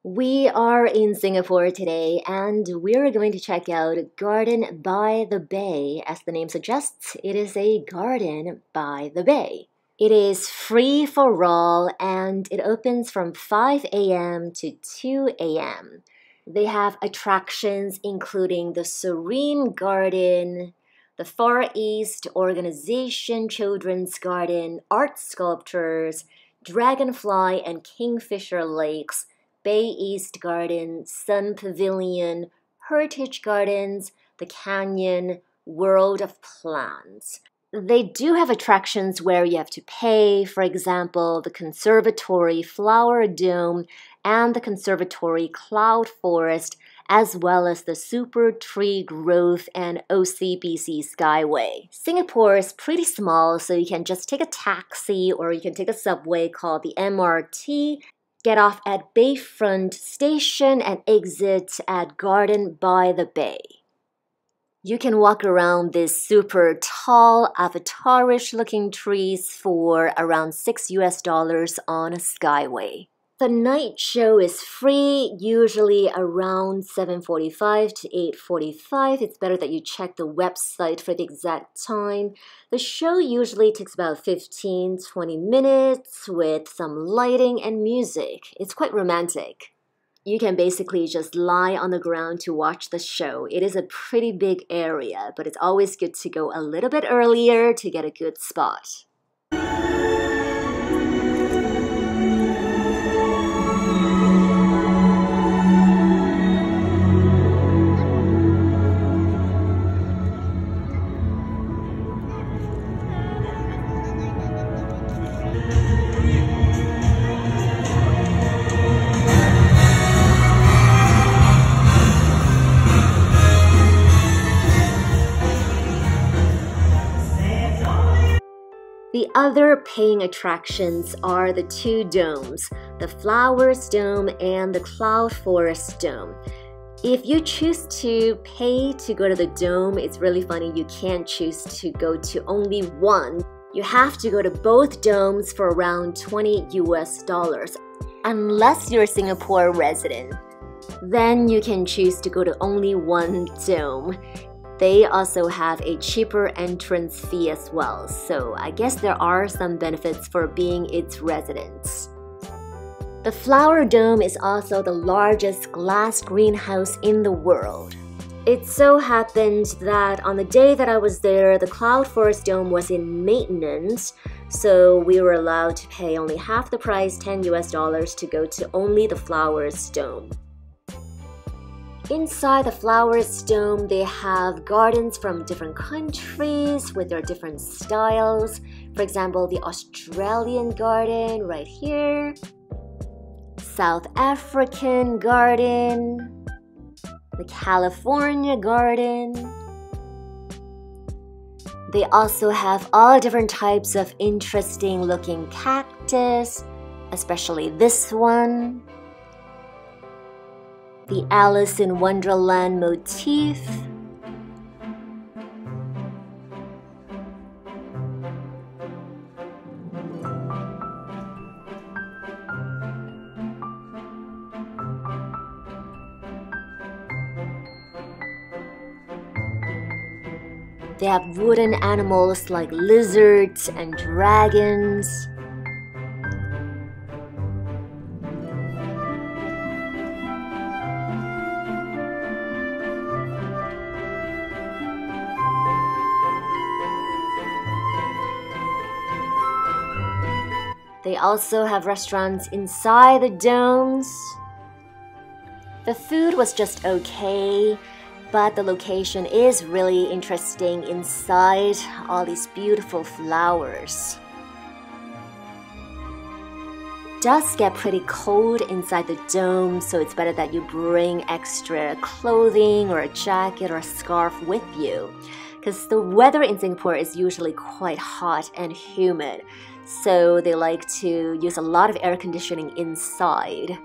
We are in Singapore today and we're going to check out Garden by the Bay. As the name suggests, it is a garden by the bay. It is free for all and it opens from 5 a.m. to 2 a.m. They have attractions including the Serene Garden, the Far East Organization Children's Garden, art sculptures, Dragonfly and Kingfisher Lakes, Bay East Garden, Sun Pavilion, Heritage Gardens, the Canyon, World of Plants. They do have attractions where you have to pay, for example, the Conservatory Flower Dome and the Conservatory Cloud Forest, as well as the Super Tree Growth and OCBC Skyway. Singapore is pretty small, so you can just take a taxi or you can take a subway called the MRT, get off at Bayfront Station and exit at Garden by the Bay. You can walk around these super tall, avatarish looking trees for around $6 on a skyway. The night show is free, usually around 7:45 to 8:45. It's better that you check the website for the exact time. The show usually takes about 15-20 minutes with some lighting and music. It's quite romantic. You can basically just lie on the ground to watch the show. It is a pretty big area, but it's always good to go a little bit earlier to get a good spot. The other paying attractions are the two domes, the Flowers Dome and the Cloud Forest Dome. If you choose to pay to go to the dome, it's really funny, you can't choose to go to only one. You have to go to both domes for around $20 unless you're a Singapore resident. Then you can choose to go to only one dome. They also have a cheaper entrance fee as well, so I guess there are some benefits for being its residents. The Flower Dome is also the largest glass greenhouse in the world. It so happened that on the day that I was there, the Cloud Forest Dome was in maintenance, so we were allowed to pay only half the price, $10 to go to only the Flowers Dome. Inside the Flowers Dome, they have gardens from different countries with their different styles. For example, the Australian garden right here, South African garden, the California garden. They also have all different types of interesting looking cactus, especially this one. The Alice in Wonderland motif. They have wooden animals like lizards and dragons. They also have restaurants inside the domes. The food was just okay, but the location is really interesting inside all these beautiful flowers. It does get pretty cold inside the dome, so it's better that you bring extra clothing or a jacket or a scarf with you, because the weather in Singapore is usually quite hot and humid. So they like to use a lot of air conditioning inside.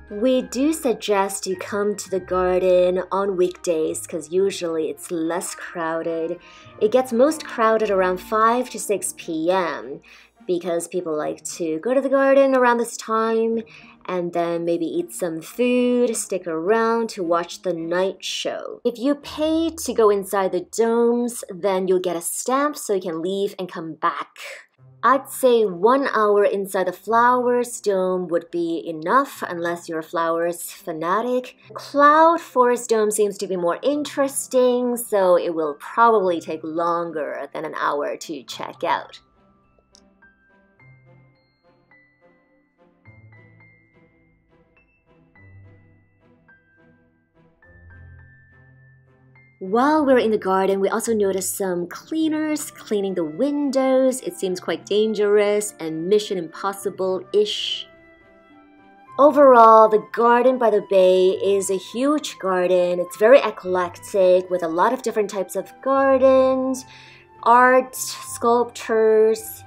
We do suggest you come to the garden on weekdays because usually it's less crowded. It gets most crowded around 5 to 6 p.m. because people like to go to the garden around this time and then maybe eat some food, stick around to watch the night show. If you pay to go inside the domes, then you'll get a stamp so you can leave and come back. I'd say 1 hour inside the flowers dome would be enough unless you're a flowers fanatic. Cloud Forest Dome seems to be more interesting, so it will probably take longer than an hour to check out. While we're in the garden, we also noticed some cleaners cleaning the windows. It seems quite dangerous and Mission Impossible-ish. Overall, the garden by the bay is a huge garden. It's very eclectic with a lot of different types of gardens, art, sculptures.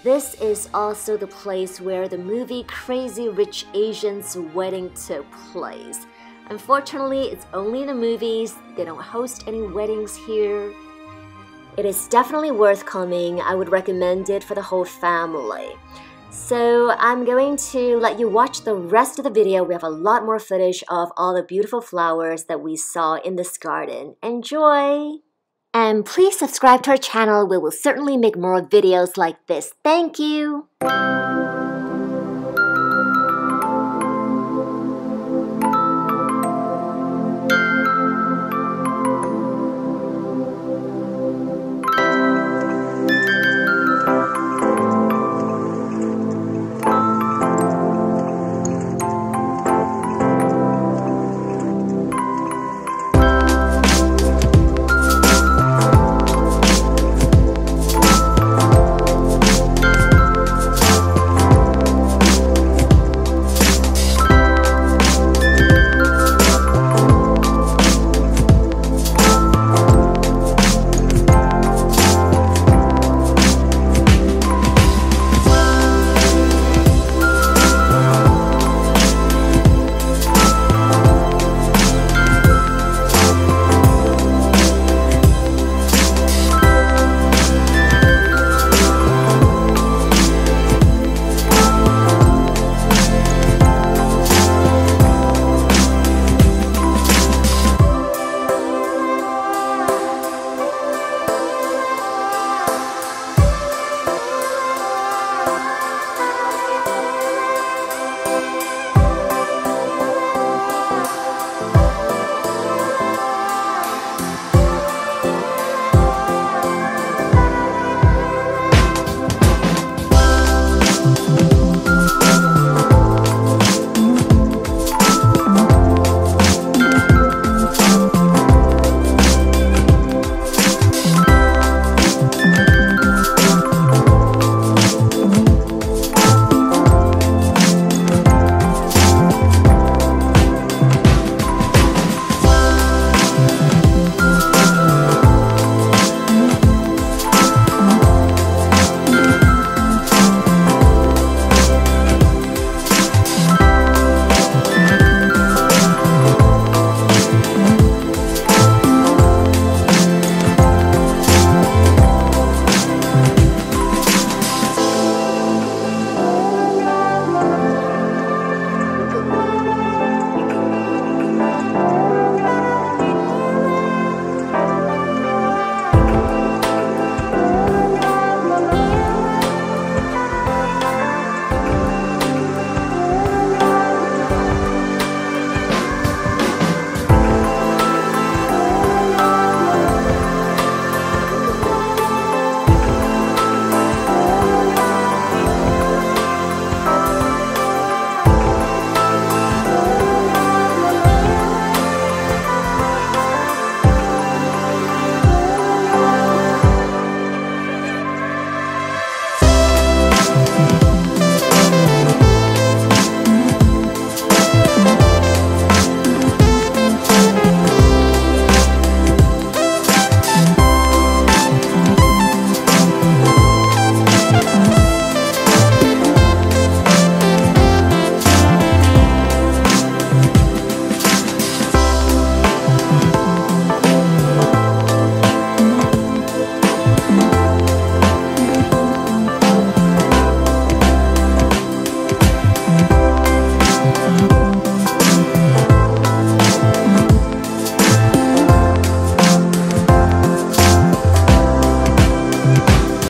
This is also the place where the movie Crazy Rich Asians wedding took place. Unfortunately, it's only in the movies. They don't host any weddings here. It is definitely worth coming. I would recommend it for the whole family. So I'm going to let you watch the rest of the video. We have a lot more footage of all the beautiful flowers that we saw in this garden. Enjoy! And please subscribe to our channel. We will certainly make more videos like this. Thank you!